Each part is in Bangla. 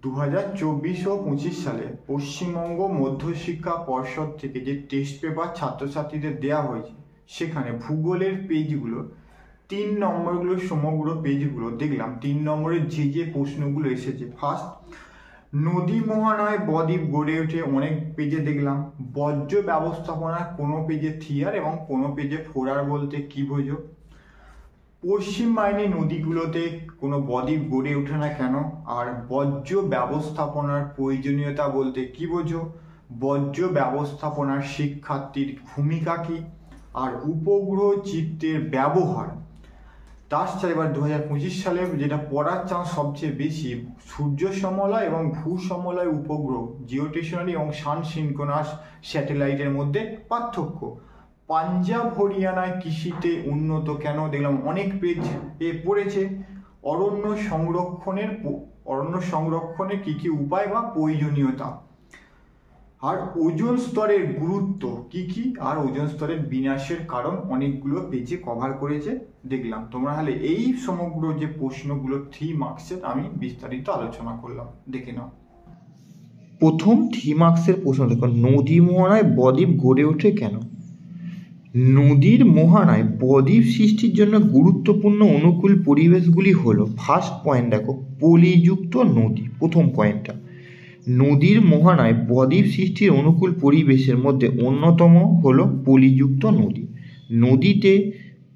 2024 ও 25 সালে পশ্চিমবঙ্গ মধ্যশিক্ষা পর্ষদ থেকে যে টেস্ট পেপার ছাত্রছাত্রীদের দেওয়া হয়েছে, সেখানে ভূগোলের পেজগুলো 3 নম্বরগুলো সমগ্র পেজগুলো দেখলাম। 3 নম্বরের যে প্রশ্নগুলো এসেছে, ফার্স্ট, নদী মহানয় বদ্বীপ গড়ে ওঠে, অনেক পেজে দেখলাম। বর্জ্য ব্যবস্থাপনা কোনো পেজে থিয়ার এবং কোনো পেজে ফোরার বলতে কি বোঝো? পশ্চিম বাহিনী নদীগুলোতে কোনো বদ্বীপ গড়ে ওঠে না কেন? আর বর্জ্য ব্যবস্থাপনার প্রয়োজনীয়তা বলতে কি বোঝো? বর্জ্য ব্যবস্থাপনার শিক্ষার্থীর ভূমিকা কি? আর উপগ্রহ চিত্রের ব্যবহার। তাছাড়া এবার 2025 সালে যেটা পড়ার চান্স সবচেয়ে বেশি, সূর্য সমলয় এবং ভূ সমলয় উপগ্রহ, জিওস্টেশনারি এবং সান সিনক্রোনাস স্যাটেলাইটের মধ্যে পার্থক্য। পাঞ্জাব হরিয়ানায় কৃষিতে উন্নত কেন, দেখলাম অনেক পেজ পড়েছে। অরণ্য সংরক্ষণের কি কি উপায় বা প্রয়োজনীয়তা। আর ওজোন স্তরের গুরুত্ব কি কি, আর ওজোন স্তরের বিনাশের কারণ, অনেকগুলো পেজে কভার করেছে দেখলাম। তোমরা হলে এই সমগ্র যে প্রশ্নগুলো 3 মার্কসের আমি বিস্তারিত আলোচনা করলাম, দেখে নাও। প্রথম 3 মার্কসের প্রশ্ন দেখো, নদী মোহনায় বদ্বীপ গড়ে ওঠে কেন? নদীর মোহনায় বদ্বীপ সৃষ্টির জন্য গুরুত্বপূর্ণ অনুকূল পরিবেশগুলি হলো, ফার্স্ট পয়েন্ট দেখো, পলিযুক্ত নদী। প্রথম পয়েন্টটা, নদীর মোহনায় বদ্বীপ সৃষ্টির অনুকূল পরিবেশের মধ্যে অন্যতম হলো পলিযুক্ত নদী। নদীতে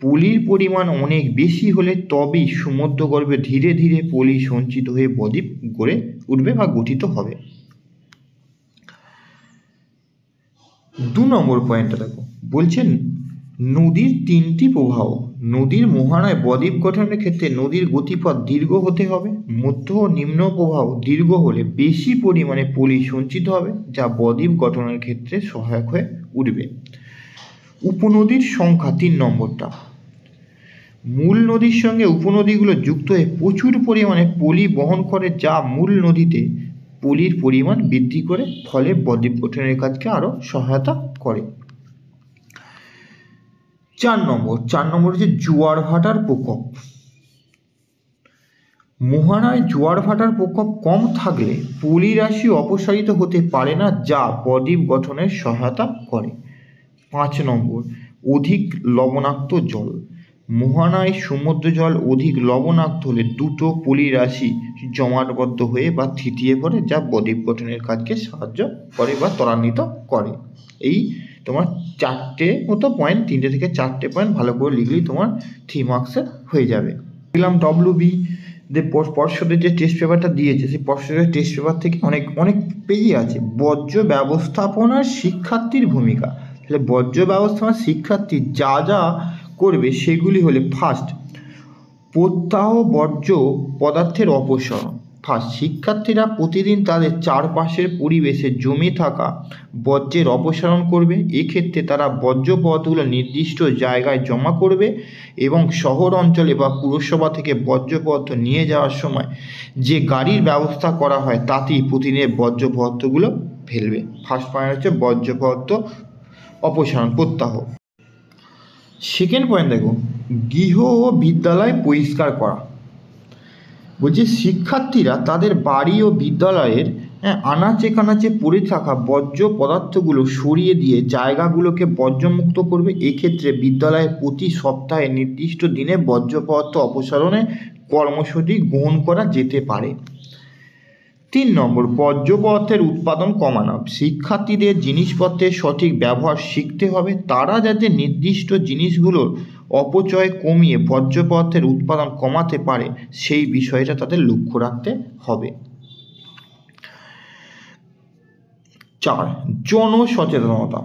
পলির পরিমাণ অনেক বেশি হলে তবেই সমুদ্রগর্ভে ধীরে ধীরে পলি সঞ্চিত হয়ে বদ্বীপ গড়ে উঠবে বা গঠিত হবে। 2 নম্বর পয়েন্টটা দেখো, বলছেন নদীর 3টি প্রবাহ। নদীর মোহনায় বদ্বীপ গঠনের ক্ষেত্রে নদীর গতিপথ দীর্ঘ হতে হবে। মধ্য ও নিম্ন প্রবাহ দীর্ঘ হলে বেশি পরিমাণে পলি সঞ্চিত হবে, যা বদ্বীপ গঠনের ক্ষেত্রে সহায়ক হয়ে উঠবে। উপনদীর সংখ্যা 3 নম্বরটা, মূল নদীর সঙ্গে উপনদীগুলো যুক্ত হয়ে প্রচুর পরিমাণে পলি বহন করে, যা মূল নদীতে পলির পরিমাণ বৃদ্ধি করে, ফলে বদ্বীপ গঠনের কাজকে আরও সহায়তা করে। 4 নম্বর হচ্ছে জোয়ার ভাটার প্রকোপ। মোহনায় জোয়ার ভাটার প্রকোপ কম থাকলে পলি রাশি অপসারিত হতে পারে না, যা বদ্বীপ গঠনের সহায়তা করে। 5 নম্বর, অধিক লবণাক্ত জল। মোহনায় সমুদ্র জল অধিক লবণাক্ত হলে দুটো পলি রাশি জমাটবদ্ধ হয়ে বা থিতিয়ে পড়ে, যা বদ্বীপ গঠনের কাজকে সাহায্য করে বা ত্বরান্বিত করে। এই তোমার 4টে মতো পয়েন্ট, 3টে থেকে 4টে পয়েন্ট ভালো করে লিখলেই তোমার 3 মার্কসের হয়ে যাবে। দেখলাম ডব্লিউবি পর্ষদের যে টেস্ট পেপারটা দিয়েছে, সেই পর্ষদের টেস্ট পেপার থেকে অনেক পেজই আছে। বর্জ্য ব্যবস্থাপনার শিক্ষার্থীর ভূমিকা। তাহলে বর্জ্য ব্যবস্থাপনার শিক্ষার্থী যা যা করবে সেগুলি হলে, ফার্স্ট, প্রত্যাহ বর্জ্য পদার্থের অপসারণ। ফার্স্ট, শিক্ষার্থীরা প্রতিদিন তাদের চারপাশের পরিবেশে জমে থাকা বর্জ্যের অপসারণ করবে। এক্ষেত্রে তারা বর্জ্য পদার্থগুলো নির্দিষ্ট জায়গায় জমা করবে এবং শহর অঞ্চলে বা পুরসভা থেকে বর্জ্য পদার্থ নিয়ে যাওয়ার সময় যে গাড়ির ব্যবস্থা করা হয় তাতেই প্রতিদিনের বর্জ্য পদার্থগুলো ফেলবে। ফার্স্ট পয়েন্ট হচ্ছে বর্জ্য পদার্থ অপসারণ, প্রত্যাহ। সেকেন্ড পয়েন্ট দেখো, গৃহ ও বিদ্যালয় পরিষ্কার করা। বলছে শিক্ষার্থীরা তাদের বাড়ি ও বিদ্যালয়ের আনাচে কানাচে পড়ে থাকা বর্জ্য পদার্থগুলো সরিয়ে দিয়ে জায়গাগুলোকে বর্জ্যমুক্ত করবে। এক্ষেত্রে বিদ্যালয়ে প্রতি সপ্তাহে নির্দিষ্ট দিনে বর্জ্য পদার্থ অপসারণে কর্মসূচি গ্রহণ করা যেতে পারে। 3 নম্বর, বর্জ্য পদার্থের উৎপাদন কমানো। শিক্ষার্থীদের জিনিসপত্রের সঠিক ব্যবহার শিখতে হবে। তারা যাতে নির্দিষ্ট জিনিসগুলোর অপচয় কমিয়ে বর্জ্য পদার্থের উৎপাদন কমাতে পারে, সেই বিষয়টা তাদের লক্ষ্য রাখতে হবে। 4, জনসচেতনতা।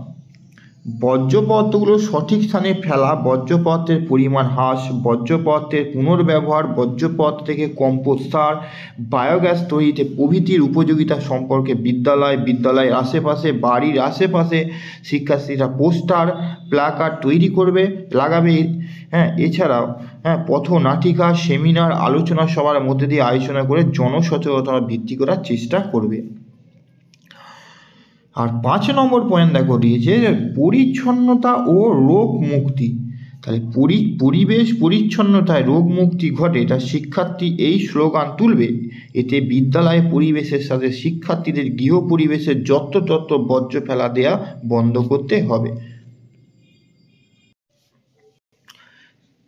বর্জ্য পদার্থগুলো সঠিক স্থানে ফেলা, বর্জ্য পদার্থের পরিমাণ হ্রাস, বর্জ্য পদার্থের পুনর্ব্যবহার, বর্জ্য পদার্থ থেকে কম্পোস্ট সার, বায়োগ্যাস তৈরিতে প্রভৃতির উপযোগিতা সম্পর্কে বিদ্যালয়ের আশেপাশে, বাড়ির আশেপাশে শিক্ষার্থীরা পোস্টার, প্ল্যাকার্ড তৈরি লাগাবে। এছাড়াও পথনাটিকা, সেমিনার, আলোচনা সভার মধ্যে দিয়ে আলোচনা করে জনসচেতনতা বৃদ্ধি করার চেষ্টা করবে। আর 5 নম্বর পয়েন্ট দেখো দিয়েছে, পরিচ্ছন্নতা ও রোগ মুক্তি। তাহলে পরিবেশ পরিচ্ছন্নতায় রোগ মুক্তি ঘটে, তা শিক্ষার্থী এই স্লোগান তুলবে। এতে বিদ্যালয় পরিবেশের সাথে শিক্ষার্থীদের গৃহ পরিবেশের যত্রতত্র বর্জ্য ফেলা দেয়া বন্ধ করতে হবে।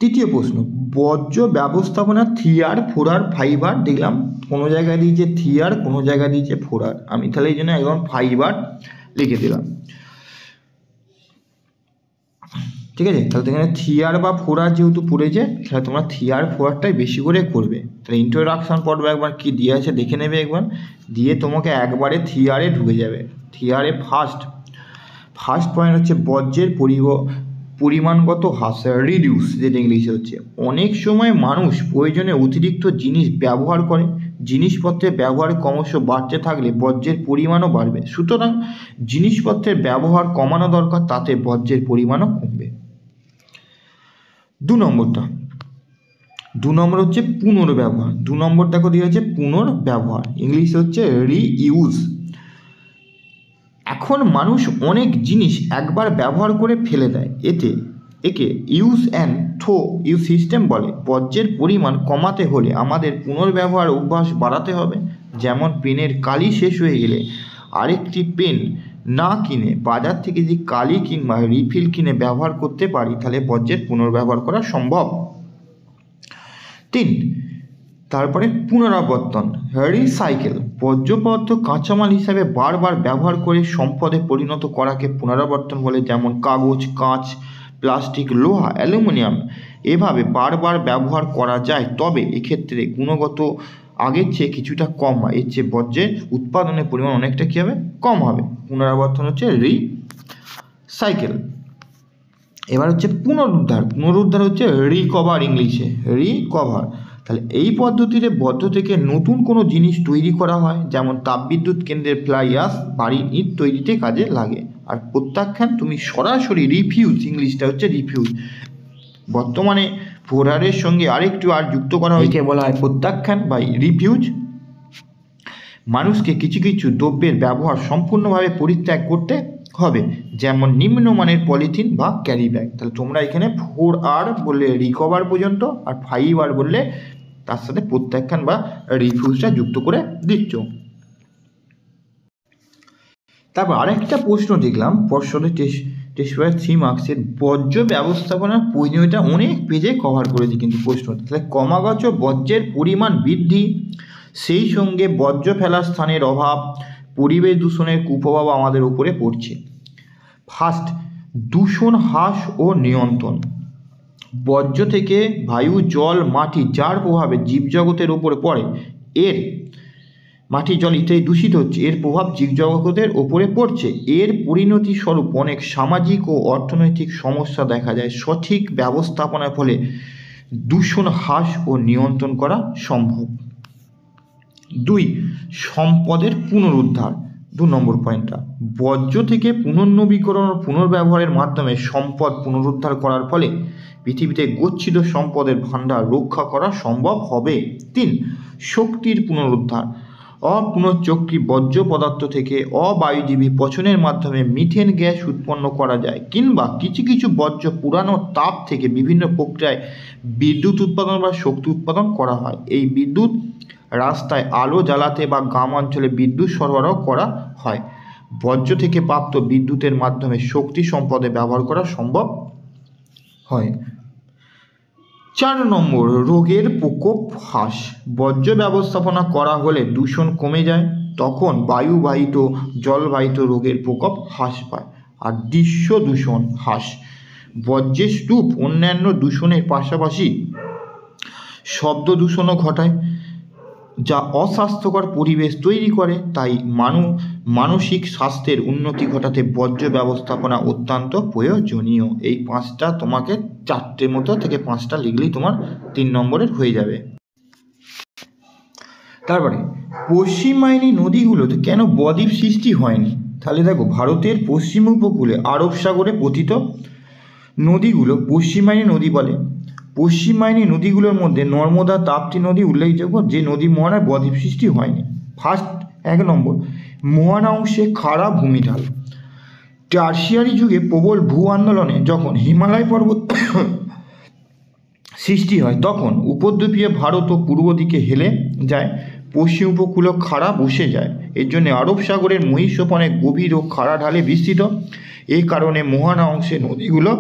তৃতীয় প্রশ্ন, বর্জ্য ব্যবস্থাপনা 3R 4R 5R, দেখলাম কোনো জায়গায় দিয়েছে 3R, কোনো জায়গায় দিয়েছে 4R, আমি তাহলে এই জন্য একদম 5R লিখে দিলাম। ঠিক আছে, তাহলে এখানে 3R বা 4R যেহেতু পড়েছে, তাহলে তোমরা 3R 4Rটাই বেশি করে করবে। তাহলে ইন্ট্রোডাকশন পড়বে, একবার কি দিয়ে আছে দেখে নেবে একবার, দিয়ে তোমাকে একবারে 3R ঢুকে যাবে। 3R ফার্স্ট পয়েন্ট হচ্ছে বর্জ্যের পরিমাণগত হ্রাস, রিডিউস, যেটা ইংলিশে হচ্ছে। অনেক সময় মানুষ প্রয়োজনে অতিরিক্ত জিনিস ব্যবহার করে, জিনিসপত্রের ব্যবহার ক্রমশ বাড়তে থাকলে বর্জ্যের পরিমাণও বাড়বে। সুতরাং জিনিসপত্রের ব্যবহার কমানো দরকার, তাতে বর্জ্যের পরিমাণও কমবে। 2 নম্বর হচ্ছে পুনর্ব্যবহার। 2 নম্বর দেখো দিয়ে হচ্ছে পুনর্ব্যবহার, ইংলিশে হচ্ছে রিইউজ। এখন মানুষ অনেক জিনিস একবার ব্যবহার করে ফেলে দেয়, একে use and throw use system বলে। বর্জ্যের পরিমাণ কমাতে হলে আমাদের পুনর্ব্যবহার অভ্যাস বাড়াতে হবে। যেমন পেনের কালি শেষ হয়ে গেলে আরেকটি পেন না কিনে বাজার থেকে যদি কালি কিংবা রিফিল কিনে ব্যবহার করতে পারি, তাহলে বর্জ্যের পুনর্ব্যবহার করা সম্ভব। 3, তারপরে পুনরাবর্তন, রিসাইকেল। বর্জ্য পদার্থ কাঁচামাল হিসাবে বারবার ব্যবহার করে সম্পদে পরিণত করাকে পুনরাবর্তন বলে। যেমন কাগজ, কাঁচ, প্লাস্টিক, লোহা, অ্যালুমিনিয়াম এভাবে বারবার ব্যবহার করা যায়, তবে এক্ষেত্রে গুণগত আগের চেয়ে কিছুটা কম হয়। এর চেয়ে বর্জ্যের উৎপাদনের পরিমাণ অনেকটা কী হবে, কম হবে। পুনরাবর্তন হচ্ছে রিসাইকেল। এবার হচ্ছে পুনরুদ্ধার হচ্ছে রিকভার, ইংলিশে রিকভার। তাহলে এই পদ্ধতিতে বর্জ্য থেকে নতুন কোনো জিনিস তৈরি করা হয়, যেমন তাপবিদ্যুৎ কেন্দ্রের ফ্লাই অ্যাশ বাড়ির ইট তৈরিতে কাজে লাগে। আর প্রত্যাখ্যান তুমি সরাসরি রিফিউজ, ইংলিশটা হচ্ছে রিফিউজ। বর্তমানে 4R সঙ্গে আরেকটু আর যুক্ত করা হয়েছে, বলা হয় প্রত্যাখ্যান বা রিফিউজ। মানুষকে কিছু কিছু দ্রব্যের ব্যবহার সম্পূর্ণভাবে পরিত্যাগ করতে হবে, যেমন নিম্নমানের পলিথিন বা ক্যারি ব্যাগ। তাহলে তোমরা এখানে 4R বললে রিকভার পর্যন্ত, আর 5R বললে তার সাথে প্রত্যাখ্যান বা রিফিউজটা যুক্ত করে দিচ্ছ। তারপর আরেকটা প্রশ্ন দেখলাম পর্ষদের টেস্ট 3 মার্কসের, বর্জ্য ব্যবস্থাপনার প্রয়োজনীয়তা অনেক পেজে কভার করেছে কিন্তু প্রশ্ন। তাহলে ক্রমাগত বর্জ্যের পরিমাণ বৃদ্ধি, সেই সঙ্গে বর্জ্য ফেলার স্থানের অভাব, পরিবেশ দূষণের কুপ্রভাব আমাদের উপরে পড়ছে। ফার্স্ট, দূষণ হ্রাস ও নিয়ন্ত্রণ। বর্জ্য থেকে বায়ু, জল, মাটি যার প্রভাবে জীবজগতের উপরে পড়ে, মাটি, জল ইত্যাদি দূষিত হচ্ছে, এর প্রভাব জীবজগতের ওপরে পড়ছে। এর পরিণতি স্বরূপ অনেক সামাজিক ও অর্থনৈতিক সমস্যা দেখা যায়। সঠিক ব্যবস্থাপনার ফলে দূষণ হ্রাস ও নিয়ন্ত্রণ করা সম্ভব। 2, সম্পদের পুনরুদ্ধার। 2 নম্বর পয়েন্টটা, বর্জ্য থেকে পুনর্নবীকরণ ও পুনর্ব্যবহারের মাধ্যমে সম্পদ পুনরুদ্ধার করার ফলে পৃথিবীতে গচ্ছিত সম্পদের ভাণ্ডার রক্ষা করা সম্ভব হবে। 3, শক্তির পুনরুদ্ধার। অপুনঃচক্রী বর্জ্য পদার্থ থেকে অবায়ুজীবী পচনের মাধ্যমে মিথেন গ্যাস উৎপন্ন করা যায়, কিংবা কিছু কিছু বর্জ্য পুরানো তাপ থেকে বিভিন্ন প্রক্রিয়ায় বিদ্যুৎ উৎপাদন বা শক্তি উৎপাদন করা হয়। এই বিদ্যুৎ রাস্তায় আলো জ্বালাতে বা গ্রাম অঞ্চলে বিদ্যুৎ সরবরাহ করা হয়। বর্জ্য থেকে প্রাপ্ত বিদ্যুতের মাধ্যমে শক্তি সম্পদে ব্যবহার করা সম্ভব হয়। 4 নম্বর, রোগের প্রকোপ হ্রাস। বর্জ্য ব্যবস্থাপনা করা হলে দূষণ কমে যায়, তখন বায়ুবাহিত, জলবাহিত রোগের প্রকোপ হ্রাস পায়। আর দৃশ্য দূষণ হ্রাস, বর্জ্যের স্তূপ অন্যান্য দূষণের পাশাপাশি শব্দ দূষণও ঘটায়, যা অস্বাস্থ্যকর পরিবেশ তৈরি করে। তাই মানসিক স্বাস্থ্যের উন্নতি ঘটাতে বর্জ্য ব্যবস্থাপনা অত্যন্ত প্রয়োজনীয়। এই 5টা তোমাকে 4টে মতো থেকে 5টা লিখলেই তোমার 3 নম্বরের হয়ে যাবে। তারপরে পশ্চিমায়নী নদীগুলোতে কেন বদ্বীপ সৃষ্টি হয়নি? তাহলে দেখো, ভারতের পশ্চিম উপকূলে আরব সাগরে পতিত নদীগুলো পশ্চিমায়নী নদী বলে। পশ্চিমায়নী নদীগুলোর মধ্যে নর্মদা, তাপ্তি নদী উল্লেখযোগ্য, যে নদী মোহনায় বদ্বীপ সৃষ্টি হয়নি। 1 নম্বর, মোহনা অংশে খাড়া ভূমিঢাল। টারশিয়ারি যুগে প্রবল ভূ আন্দোলনে যখন হিমালয় পর্বত সৃষ্টি হয় তখন উপদ্বীপীয় ভারত ও পূর্ব দিকে হেলে যায়, পশ্চিম উপকূল খাড়া বসে যায়। এর জন্য আরব সাগরের মহিষপণে গভীর ও খাড়া ঢালে বিস্তৃত। এই কারণে মোহনা অংশে নদীগুলো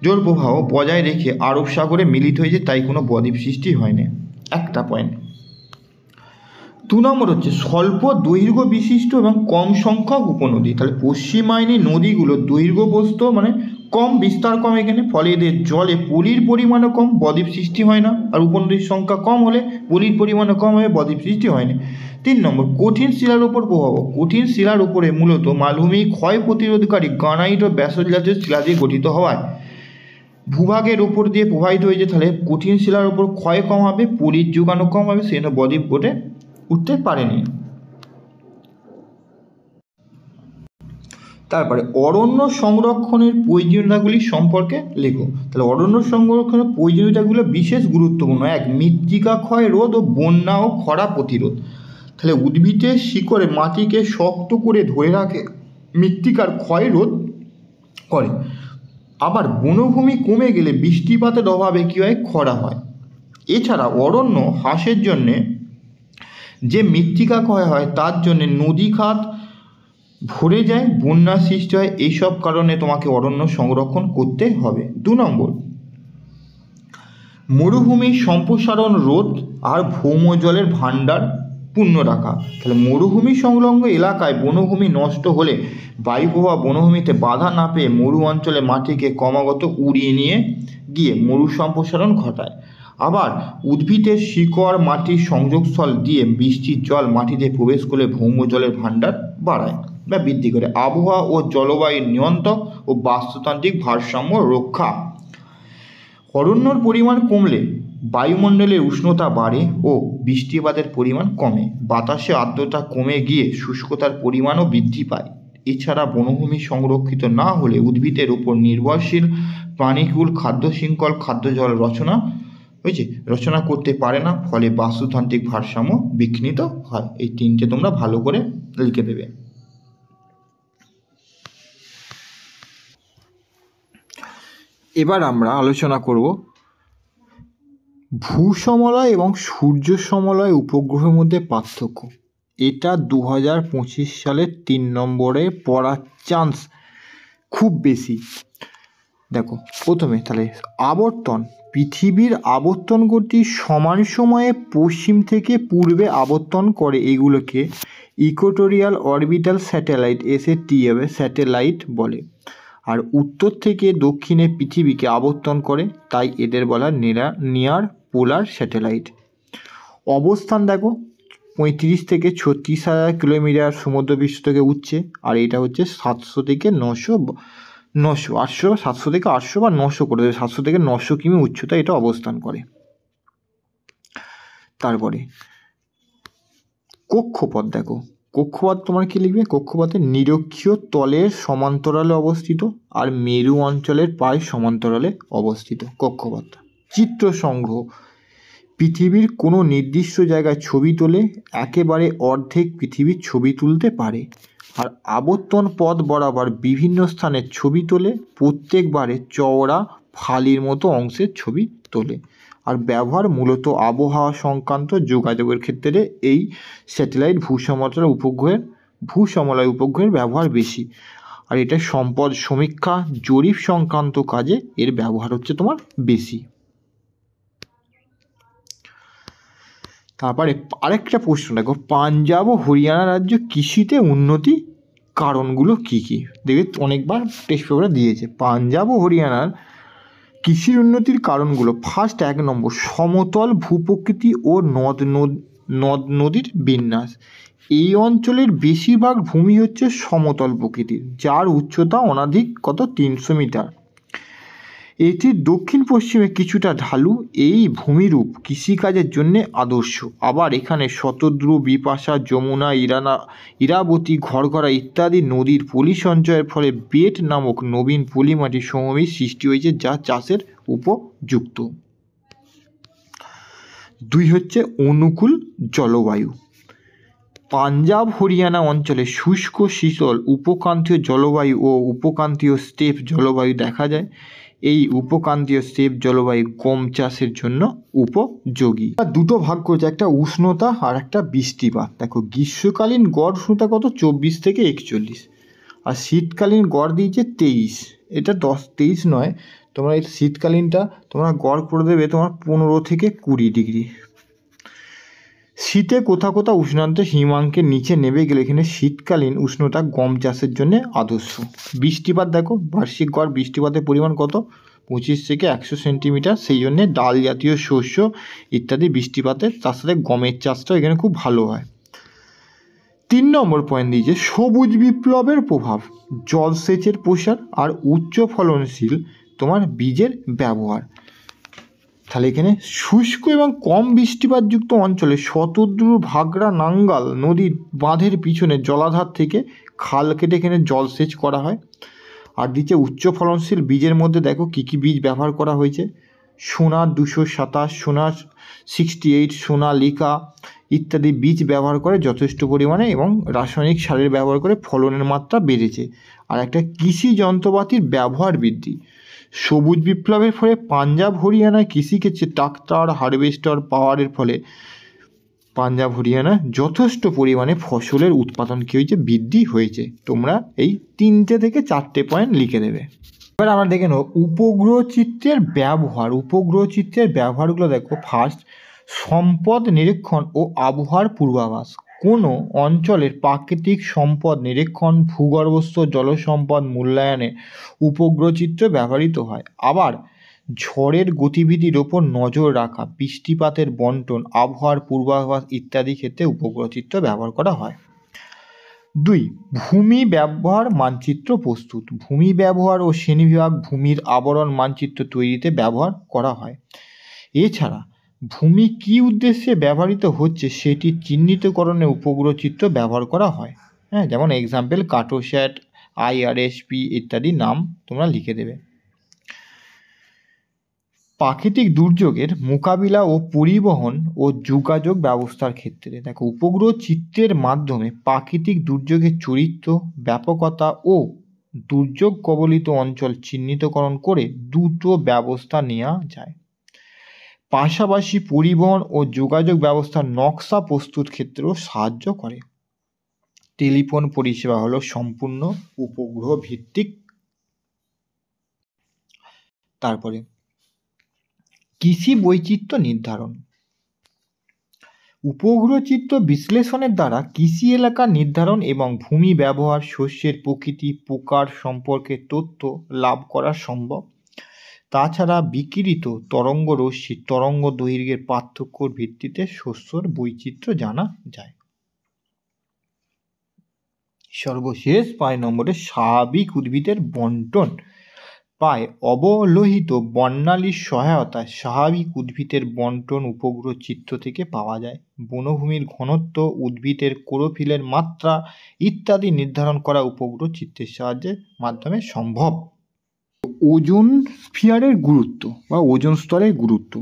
জোর প্রবাহ বজায় রেখে আরব সাগরে মিলিত হয়েছে, তাই কোনো বদ্বীপ সৃষ্টি হয়নি। একটা পয়েন্ট। 2 নম্বর হচ্ছে স্বল্প দৈর্ঘ্য বিশিষ্ট এবং কম সংখ্যক উপনদী। তাহলে পশ্চিমায়নী নদীগুলো দৈর্ঘ্যপ্রস্থ মানে কম, বিস্তার কম এখানে, ফলে এদের জলে পলির পরিমাণও কম, বদ্বীপ সৃষ্টি হয় না। আর উপনদীর সংখ্যা কম হলে পলির পরিমাণও কম হয়ে বদ্বীপ সৃষ্টি হয় না। 3 নম্বর কঠিন শিলার উপর প্রভাব। কঠিন শিলার উপরে মূলত মালভূমি ক্ষয় প্রতিরোধকারী গ্রানাইট ও ব্যাসল্ট জাতীয় শিলা দিয়ে গঠিত হওয়ায় ভূভাগের উপর দিয়ে প্রবাহিত হয়েছে, তাহলে কঠিন শিলার উপর ক্ষয় কম হবে, পলির যোগানো কম হবে, সেজন্য বদ্বীপ গড়ে উঠতে পারেনি। তারপরে অরণ্য সংরক্ষণের প্রয়োজনীয়তাগুলি সম্পর্কে লেখো। তাহলে অরণ্য সংরক্ষণের প্রয়োজনীয়তাগুলো বিশেষ গুরুত্বপূর্ণ। 1 মৃত্তিকা ক্ষয় রোধ ও বন্যা ও খরা প্রতিরোধ। তাহলে উদ্ভিদের শিকড়ে মাটিকে শক্ত করে ধরে রাখে, মৃত্তিকার ক্ষয় রোধ করে। আবার বনভূমি কমে গেলে বৃষ্টিপাতের অভাবে কী হয়, খরা হয়। এছাড়া অরণ্য হ্রাসের জন্যে যে মৃত্তিকা ক্ষয় হয় তার জন্যে নদী খাত ভরে যায়, বন্যা সৃষ্টি হয়। এইসব কারণে তোমাকে অরণ্য সংরক্ষণ করতে হবে। 2 নম্বর মরুভূমি সম্প্রসারণ রোধ আর ভৌম জলের ভাণ্ডার পূর্ণ রাখা। তাহলে মরুভূমি সংলগ্ন এলাকায় বনভূমি নষ্ট হলে বায়ুপ্রবাহ বনভূমিতে বাধা না পেয়ে মরু অঞ্চলে মাটিকে ক্রমাগত উড়িয়ে নিয়ে গিয়ে মরু সম্প্রসারণ ঘটায়। আবার উদ্ভিদের শিকড় মাটির সংযোগস্থল দিয়ে বৃষ্টির জল মাটিতে প্রবেশ করলে ভৌম জলের ভাণ্ডার বাড়ায় বা বৃদ্ধি করে। আবহাওয়া ও জলবায়ুর নিয়ন্ত্রক ও বাস্তুতান্ত্রিক ভারসাম্য রক্ষা। অরণ্যর পরিমাণ কমলে বায়ুমণ্ডলের উষ্ণতা বাড়ে ও বৃষ্টিপাতের পরিমাণ কমে, বাতাসে আর্দ্রতা কমে গিয়ে শুষ্কতার পরিমাণও বৃদ্ধি পায়। এছাড়া বনভূমি সংরক্ষিত না হলে উদ্ভিদের উপর নির্ভরশীল প্রাণীকুল খাদ্য শৃঙ্খল খাদ্য জল রচনা করতে পারে না, ফলে বাস্তুতান্ত্রিক ভারসাম্য বিঘ্নিত হয়। এই 3টে তোমরা ভালো করে লিখে দেবে। এবার আমরা আলোচনা করব ভূসমলয় এবং সূর্য সমলয় উপগ্রহের মধ্যে পার্থক্য। এটা 2025 সালের 3 নম্বরে পড়ার চান্স খুব বেশি। দেখো প্রথমে তাহলে আবর্তন, পৃথিবীর আবর্তন গতি সমান সময়ে পশ্চিম থেকে পূর্বে আবর্তন করে। এগুলোকে ইকুয়েটোরিয়াল অরবিটাল স্যাটেলাইট স্যাটেলাইট বলে। আর উত্তর থেকে দক্ষিণে পৃথিবীকে আবর্তন করে, তাই এদের বলা নিয়ার পোলার স্যাটেলাইট। অবস্থান দেখো 35 থেকে 36,000 কিলোমিটার সমুদ্রপৃষ্ঠ থেকে উঠছে। আর এটা হচ্ছে 700 থেকে 700 থেকে 800 বা 900 করে দেবে, 700 থেকে 900 কিমি উচ্চতা এটা অবস্থান করে। তারপরে কক্ষপথ দেখো, কক্ষপথ তোমার কি লিখবে, কক্ষপথে নিরক্ষীয় তলের সমান্তরালে অবস্থিত আর মেরু অঞ্চলের প্রায় সমান্তরালে অবস্থিত কক্ষপথ। চিত্র সংগ্রহ, পৃথিবীর কোনো নির্দিষ্ট জায়গায় ছবি তোলে একেবারে অর্ধেক পৃথিবীর ছবি তুলতে পারে। আর আবর্তন পথ বরাবর বিভিন্ন স্থানের ছবি তোলে, প্রত্যেকবারে চওড়া ফালির মতো অংশের ছবি তোলে। আর ব্যবহার মূলত আবহাওয়া সংক্রান্ত যোগাযোগের ক্ষেত্রে এই স্যাটেলাইট ভূসমলয় উপগ্রহের ব্যবহার বেশি। আর এটা সম্পদ সমীক্ষা জরিপ সংক্রান্ত কাজে এর ব্যবহার হচ্ছে তোমার বেশি। তারপরে আরেকটা প্রশ্ন দেখো, পাঞ্জাব ও হরিয়ানা রাজ্য কৃষিতে উন্নতি কারণগুলো কি কি? দেখবে অনেকবার টেস্ট পেপারে দিয়েছে। পাঞ্জাব ও হরিয়ানার কৃষির উন্নতির কারণগুলো, ফার্স্ট 1 নম্বর সমতল ভূপ্রকৃতি ও নদ নদীর বিন্যাস। এই অঞ্চলের বেশিরভাগ ভূমি হচ্ছে সমতল প্রকৃতির, যার উচ্চতা অনধিক 300 মিটার। এটির দক্ষিণ পশ্চিমে কিছুটা ঢালু। এই ভূমিরূপ কৃষিকাজের জন্য আদর্শ। আবার এখানে শতদ্রু, বিপাশা, যমুনা, ইরাবতী, ঘরঘরা ইত্যাদি নদীর পলি সঞ্চয়ের ফলে বেট নামক নবীন পলিমাটির সমভূমির সৃষ্টি হয়েছে, যা চাষের উপযুক্ত। 2 হচ্ছে অনুকূল জলবায়ু। পাঞ্জাব হরিয়ানা অঞ্চলে শুষ্ক শীতল উপক্রান্তীয় জলবায়ু ও উপক্রান্তীয় স্টেপ জলবায়ু দেখা যায়। এই উপক্রান্তীয় স্টেপ জলবায়ু গম চাষের জন্য উপযোগী। দুটো ভাগ করেছে, একটা উষ্ণতা আর একটা বৃষ্টিপাত। দেখো গ্রীষ্মকালীন গড় উষ্ণতা কত, 24 থেকে 41, আর শীতকালীন গড় দিয়েছে 23। এটা 23 নয়, তোমরা এই শীতকালীনটা তোমরা গড় করে দেবে তোমার 15 থেকে 20 ডিগ্রি। শীতে কোথাও কোথাও উষ্ণান্ত হিমাঙ্কের নিচে নেমে গেলে এখানে শীতকালীন উষ্ণতা গম চাষের জন্য আদর্শ। বৃষ্টিপাত দেখো বার্ষিক গড় বৃষ্টিপাতের পরিমাণ কত, 25 থেকে 100 সেন্টিমিটার। সেই জন্যে ডাল জাতীয় শস্য ইত্যাদি বৃষ্টিপাতের, তার সাথে গমের চাষটাও এখানে খুব ভালো হয়। 3 নম্বর পয়েন্ট দিয়েছে সবুজ বিপ্লবের প্রভাব, জলসেচের প্রসার আর উচ্চ ফলনশীল তোমার বীজের ব্যবহার। তাহলে এখানে শুষ্ক এবং কম বৃষ্টিপাতযুক্ত অঞ্চলে শতদ্রু, ভাগড়া, নাঙ্গাল নদীর বাঁধের পিছনে জলাধার থেকে খাল কেটে এখানে জলসেচ করা হয়। আর দিচ্ছে উচ্চ ফলনশীল বীজের মধ্যে দেখো কী কী বীজ ব্যবহার করা হয়েছে, সোনা 227, সোনা 68, সোনালিকা ইত্যাদি বীজ ব্যবহার করে যথেষ্ট পরিমাণে, এবং রাসায়নিক সারের ব্যবহার করে ফলনের মাত্রা বেড়েছে। আর একটা কৃষি যন্ত্রপাতির ব্যবহার বৃদ্ধি। সবুজ বিপ্লবের ফলে পাঞ্জাব হরিয়ানায় কৃষিক্ষেত্রে ট্রাক্টর, হারভেস্টার পাওয়ারের ফলে পাঞ্জাব হরিয়ানায় যথেষ্ট পরিমাণে ফসলের উৎপাদন কী হয়েছে, বৃদ্ধি হয়েছে। তোমরা এই 3 থেকে 4 পয়েন্ট লিখে দেবে। এবার আমরা দেখে নেব উপগ্রহ চিত্রের ব্যবহার। উপগ্রহ চিত্রের ব্যবহারগুলো দেখো। ফার্স্ট, সম্পদ নিরীক্ষণ ও আবহাওয়ার পূর্বাভাস। কোনো অঞ্চলের প্রাকৃতিক সম্পদ নিরীক্ষণ, ভূগর্ভস্থ জলসম্পদ মূল্যায়নে উপগ্রহ চিত্র ব্যবহৃত হয়। আবার ঝড়ের গতিবিধির ওপর নজর রাখা, বৃষ্টিপাতের বন্টন, আবহাওয়ার পূর্বাভাস ইত্যাদি ক্ষেত্রে উপগ্রহ চিত্র ব্যবহার করা হয়। 2, ভূমি ব্যবহার মানচিত্র প্রস্তুত। ভূমি ব্যবহার ও শ্রেণীবিভাগ ভূমির আবরণ মানচিত্র তৈরিতে ব্যবহার করা হয়। এছাড়া ভূমি কী উদ্দেশ্যে ব্যবহৃত হচ্ছে সেটি চিহ্নিতকরণে উপগ্রহ চিত্র ব্যবহার করা হয়। হ্যাঁ, যেমন এক্সাম্পল কার্টোস্যাট, IRSP ইত্যাদি নাম তোমরা লিখে দেবে। প্রাকৃতিক দুর্যোগের মোকাবিলা ও পরিবহন ও যোগাযোগ ব্যবস্থার ক্ষেত্রে দেখো উপগ্রহ চিত্রের মাধ্যমে প্রাকৃতিক দুর্যোগের চরিত্র, ব্যাপকতা ও দুর্যোগ কবলিত অঞ্চল চিহ্নিতকরণ করে দ্রুত ব্যবস্থা নেওয়া যায়। পাশাপাশি পরিবহন ও যোগাযোগ ব্যবস্থার নকশা প্রস্তুত ক্ষেত্রেও সাহায্য করে। টেলিফোন পরিষেবা হলো সম্পূর্ণ উপগ্রহ ভিত্তিক। তারপরে কৃষি বৈচিত্র্য নির্ধারণ। উপগ্রহ চিত্র বিশ্লেষণের দ্বারা কৃষি এলাকা নির্ধারণ এবং ভূমি ব্যবহার, শস্যের প্রকৃতি, প্রকার সম্পর্কে তথ্য লাভ করা সম্ভব। তাছাড়া বিকিরিত তরঙ্গ রশ্মির তরঙ্গ দৈর্ঘ্যের পার্থক্যর ভিত্তিতে শস্যর বৈচিত্র্য জানা যায়। সর্বশেষ 5 নম্বরে স্বাভাবিক উদ্ভিদের বন্টন। প্রায় অবলোহিত বর্ণালীর সহায়তায় স্বাভাবিক উদ্ভিদের বন্টন উপগ্রহ চিত্র থেকে পাওয়া যায়। বনভূমির ঘনত্ব, উদ্ভিদের ক্লোরোফিলের মাত্রা ইত্যাদি নির্ধারণ করা উপগ্রহ চিত্রের সাহায্যের মাধ্যমে সম্ভব। ওজোন স্ফিয়ারের গুরুত্ব বা ওজোন স্তরের গুরুত্ব।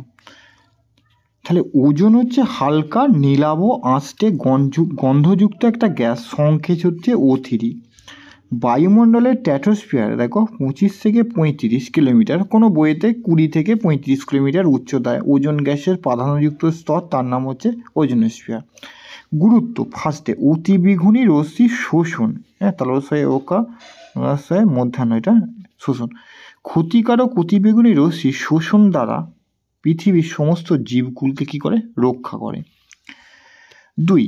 তাহলে ওজোন হচ্ছে হালকা নীলাভ আঁশটে গন্ধযুক্ত একটা গ্যাস, সংকেত হচ্ছে O3। বায়ুমণ্ডলের স্ট্র্যাটোস্ফিয়ার দেখো 25 থেকে 35 কিলোমিটার, কোনো বইয়েতে 20 থেকে 35 কিলোমিটার উচ্চতায় ওজোন গ্যাসের প্রাধান্যযুক্ত স্তর, তার নাম হচ্ছে ওজোনোস্ফিয়ার। গুরুত্ব, ফার্স্টে অতিবেগুনি রশ্মি শোষণ, হ্যাঁ তালবস্যায় ওকা মধ্যাহ্ন, এটা শোষণ। ক্ষতিকারক অতিবেগুনি রশ্মি শোষণ দ্বারা পৃথিবীর সমস্ত জীবকুলকে কী করে, রক্ষা করে। 2,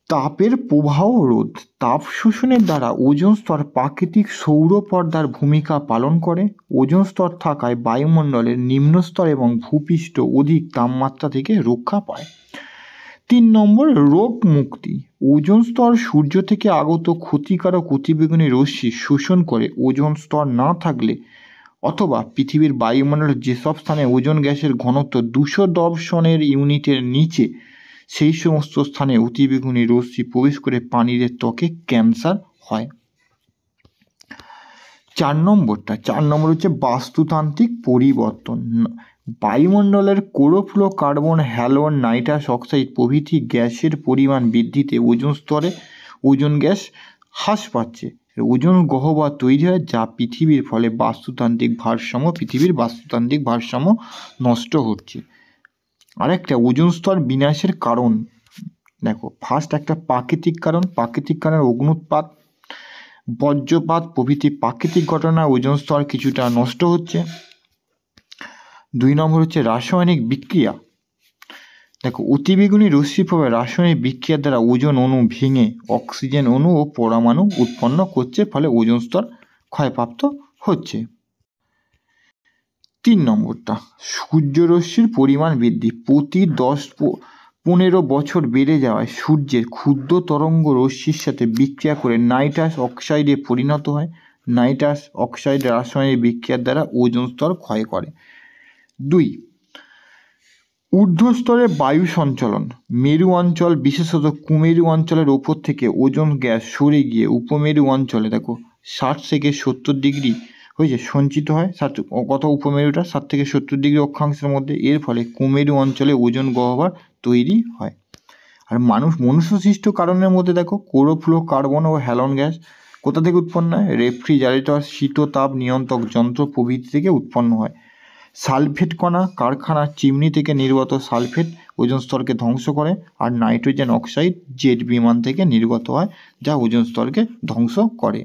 তাপের প্রবাহ রোধ। তাপ শোষণের দ্বারা ওজোন স্তর প্রাকৃতিক সৌর পর্দার ভূমিকা পালন করে। ওজোন স্তর থাকায় বায়ুমণ্ডলের নিম্ন স্তর এবং ভূপৃষ্ঠ অধিক তাপমাত্রা থেকে রক্ষা পায়। 3 নম্বর, রোগ মুক্তি। ওজোন স্তর সূর্য থেকে আগত ক্ষতিকারক অতিবেগুনি রশ্মি শোষণ করে। ওজোন স্তর না থাকলে অথবা পৃথিবীর বায়ুমণ্ডলের যেসব স্থানে ওজোন গ্যাসের ঘনত্ব 210 ইউনিটের নিচে, সেই সমস্ত স্থানে অতিবেগুনি রশ্মি প্রবেশ করে প্রাণীদের ত্বকে ক্যান্সার হয়। 4 নম্বর হচ্ছে বাস্তুতান্ত্রিক পরিবর্তন। বায়ুমণ্ডলের ক্লোরোফ্লোরোকার্বন, হ্যালোন, নাইট্রাস অক্সাইড প্রভৃতি গ্যাসের পরিমাণ বৃদ্ধিতে ওজোন স্তরে ওজোন গ্যাস হ্রাস পাচ্ছে ওজোন গহ্বর তৈরি হয় যা পৃথিবীর পৃথিবীর বাস্তুতান্ত্রিক ভারসাম্য নষ্ট হচ্ছে। আরেকটা ওজোন স্তর বিনাশের কারণ দেখো, ফার্স্ট একটা প্রাকৃতিক কারণ অগ্নুৎপাত, বজ্রপাত প্রভৃতি প্রাকৃতিক ঘটনায় ওজোন স্তর কিছুটা নষ্ট হচ্ছে। 2 নম্বর হচ্ছে রাসায়নিক বিক্রিয়া। দেখো, অতিবেগুনি রশ্মির প্রভাবে রাসায়নিক বিক্রিয়ার দ্বারা ওজোন অণু ভেঙে অক্সিজেন অণু ও পরমাণু উৎপন্ন করছে, ফলে ওজোন স্তর ক্ষয়প্রাপ্ত হচ্ছে। 3 নম্বরটা সূর্যরশ্মির পরিমাণ বৃদ্ধি। প্রতি 10-15 বছর বেড়ে যাওয়ায় সূর্যের ক্ষুদ্র তরঙ্গ রশ্মির সাথে বিক্রিয়া করে নাইট্রাস অক্সাইডে পরিণত হয়। নাইট্রাস অক্সাইড রাসায়নিক বিক্রিয়ার দ্বারা ওজোন স্তর ক্ষয় করে। 2, ঊর্ধ্বস্তরে বায়ু সঞ্চালন। মেরু অঞ্চল বিশেষত কুমেরু অঞ্চলের ওপর থেকে ওজোন গ্যাস সরে গিয়ে উপমেরু অঞ্চলে দেখো 60 থেকে 70 ডিগ্রি হয়েছে সঞ্চিত হয়। কত উপমেরুটা 60 থেকে 70 ডিগ্রি অক্ষাংশের মধ্যে। এর ফলে কুমেরু অঞ্চলে ওজোন গহ্বর তৈরি হয়। আর মনুষ্য সৃষ্ট কারণের মধ্যে দেখো ক্লোরোফ্লোরোকার্বন ও হ্যালোন গ্যাস কোথা থেকে উৎপন্ন হয়? রেফ্রিজারেটর, শীততাপ নিয়ন্ত্রক যন্ত্র প্রভৃতি থেকে উৎপন্ন হয়। সালফেট কণা কারখানার চিমনি থেকে নির্গত সালফেট ওজোন স্তরকে ধ্বংস করে। আর নাইট্রোজেন অক্সাইড জেট বিমান থেকে নির্গত হয়, যা ওজোন স্তরকে ধ্বংস করে।